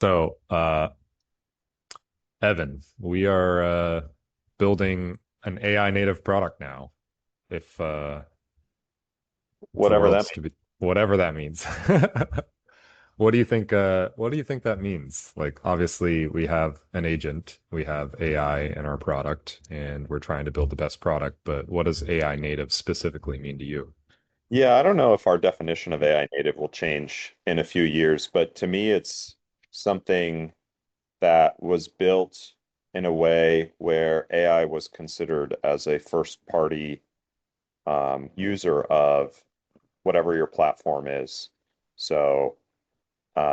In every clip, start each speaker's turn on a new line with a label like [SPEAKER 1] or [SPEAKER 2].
[SPEAKER 1] So, Evan, we are building an AI native product now. If the
[SPEAKER 2] Whatever that
[SPEAKER 1] world's
[SPEAKER 2] means.
[SPEAKER 1] to be whatever that means. What do you think what do you think that means? Like obviously we have an agent, we have AI in our product, and we're trying to build the best product, but what does AI native specifically mean to you?
[SPEAKER 2] Yeah, I don't know if our definition of AI native will change in a few years, but to me, it's something that was built in a way where AI was considered as a first party user of whatever your platform is. So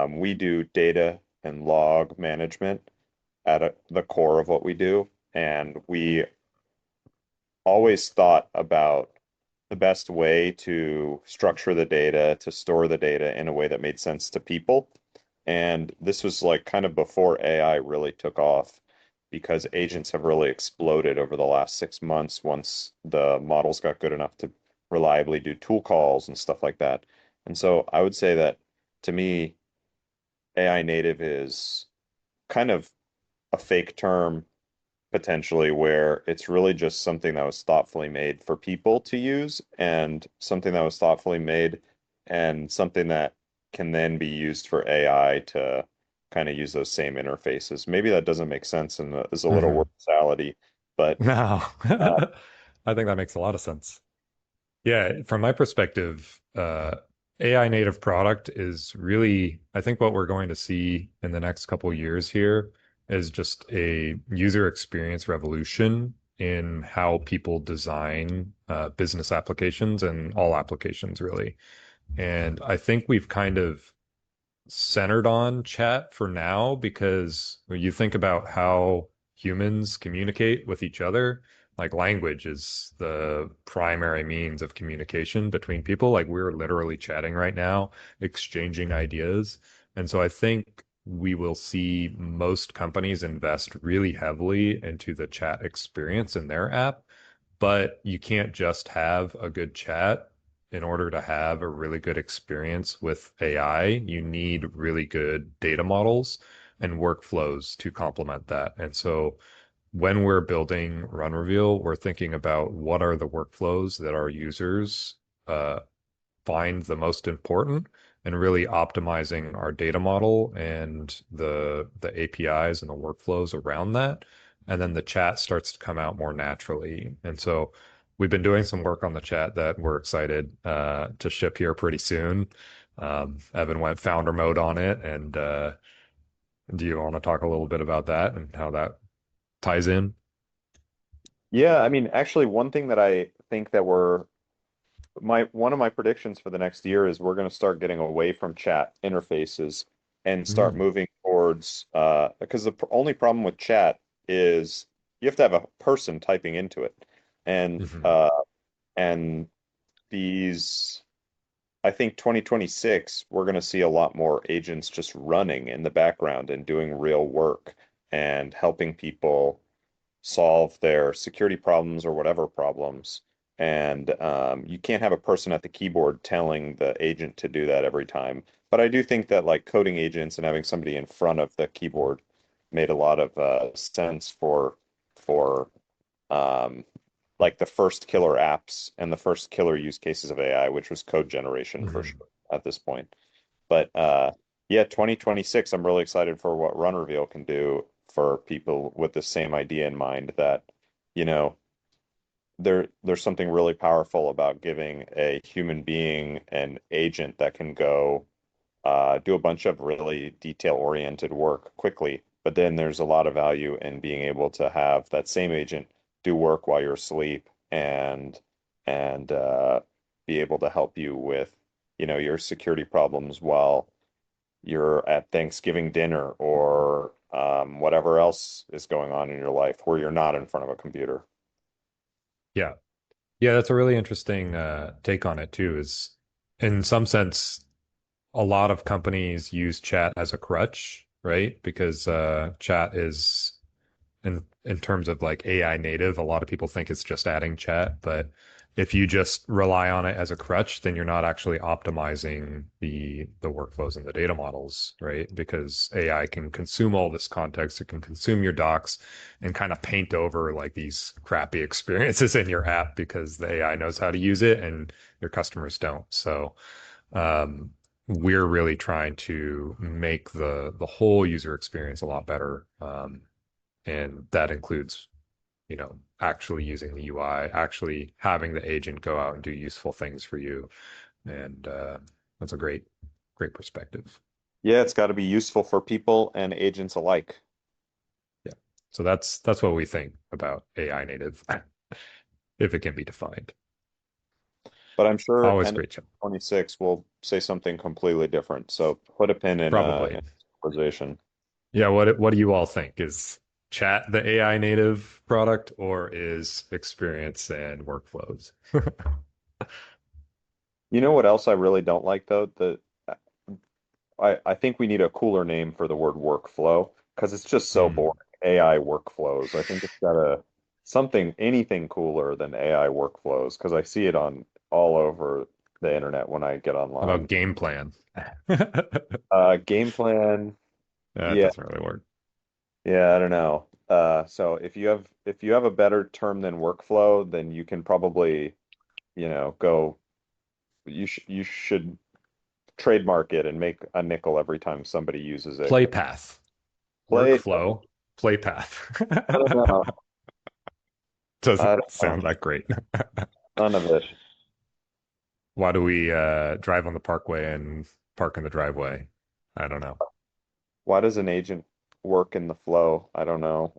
[SPEAKER 2] we do data and log management at the core of what we do, and we always thought about the best way to structure the data, to store the data in a way that made sense to people. And this was like kind of before AI really took off because agents have really exploded over the last 6 months once the models got good enough to reliably do tool calls and stuff like that. And so I would say that to me, AI native is kind of a fake term potentially where it's really just something that was thoughtfully made for people to use and something that was thoughtfully made and something that can then be used for AI to kind of use those same interfaces. Maybe that doesn't make sense and is a little word
[SPEAKER 1] Mhm.
[SPEAKER 2] salady, but
[SPEAKER 1] No.
[SPEAKER 2] uh,
[SPEAKER 1] I think that makes a lot of sense. Yeah, from my perspective, AI native product is really, I think what we're going to see in the next couple of years here is just a user experience revolution in how people design business applications and all applications really. And I think we've kind of centered on chat for now because when you think about how humans communicate with each other, like language is the primary means of communication between people. Like we're literally chatting right now, exchanging ideas. And so I think we will see most companies invest really heavily into the chat experience in their app, but you can't just have a good chat in order to have a really good experience with AI, you need really good data models and workflows to complement that. And so when we're building Run Reveal, we're thinking about what are the workflows that our users uh, find the most important and really optimizing our data model and the APIs and the workflows around that. And then the chat starts to come out more naturally. And so we've been doing some work on the chat that we're excited to ship here pretty soon. Evan went founder mode on it. And do you want to talk a little bit about that and how that ties in?
[SPEAKER 2] yeah, I mean, actually, one thing that I think that we're my one of my predictions for the next year is we're going to start getting away from chat interfaces and start
[SPEAKER 1] Mm,
[SPEAKER 2] moving towards because the only problem with chat is you have to have a person typing into it and
[SPEAKER 1] mhm.
[SPEAKER 2] uh and these I think 2026 we're going to see a lot more agents just running in the background and doing real work and helping people solve their security problems or whatever problems. And you can't have a person at the keyboard telling the agent to do that every time. But I do think that like coding agents and having somebody in front of the keyboard made a lot of sense for um, like the first killer apps and the first killer use cases of AI, which was code generation for
[SPEAKER 1] Mhm.
[SPEAKER 2] sure at this point. But yeah, 2026, I'm really excited for what Run Reveal can do for people with the same idea in mind that, you know, there's something really powerful about giving a human being an agent that can go do a bunch of really detail-oriented work quickly. But then there's a lot of value in being able to have that same agent do work while you're asleep and be able to help you with, your security problems while you're at Thanksgiving dinner or whatever else is going on in your life where you're not in front of a computer.
[SPEAKER 1] Yeah. Yeah, that's a really interesting take on it too, is in some sense a lot of companies use chat as a crutch, right? Because chat is in terms of like AI native, a lot of people think it's just adding chat, but if you just rely on it as a crutch, then you're not actually optimizing the workflows and the data models, right? Because AI can consume all this context, it can consume your docs and kind of paint over like these crappy experiences in your app because the AI knows how to use it and your customers don't. So um, we're really trying to make the whole user experience a lot better. And that includes, actually using the UI, actually having the agent go out and do useful things for you. And that's a great perspective.
[SPEAKER 2] Yeah, it's got to be useful for people and agents alike.
[SPEAKER 1] Yeah. So that's what we think about AI native, if it can be defined.
[SPEAKER 2] But I'm sure
[SPEAKER 1] Always
[SPEAKER 2] end of
[SPEAKER 1] great chat.
[SPEAKER 2] 26 will say something completely different. So put a pin
[SPEAKER 1] Probably.
[SPEAKER 2] in conversation.
[SPEAKER 1] Yeah, what do you all think? Is chat the AI native product or is experience and workflows?
[SPEAKER 2] You know what else I really don't like though? I think we need a cooler name for the word workflow because it's just so boring.
[SPEAKER 1] Hmm.
[SPEAKER 2] AI workflows. I think it's got a something anything cooler than AI workflows because I see it on all over the internet when I get
[SPEAKER 1] How about
[SPEAKER 2] online.
[SPEAKER 1] game plan?
[SPEAKER 2] Game plan.
[SPEAKER 1] That
[SPEAKER 2] Yeah,
[SPEAKER 1] doesn't really work.
[SPEAKER 2] yeah, I don't know. So if you have a better term than workflow, then you can probably, go. You should trademark it and make a nickel every time somebody uses it.
[SPEAKER 1] Play path,
[SPEAKER 2] Play.
[SPEAKER 1] workflow, play path.
[SPEAKER 2] I don't know.
[SPEAKER 1] Doesn't
[SPEAKER 2] I don't know.
[SPEAKER 1] sound that great.
[SPEAKER 2] None of it.
[SPEAKER 1] Why do we drive on the parkway and park in the driveway? I don't know.
[SPEAKER 2] Why does an agent work in the flow? I don't know.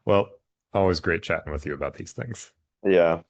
[SPEAKER 1] Well, always great chatting with you about these things.
[SPEAKER 2] Yeah.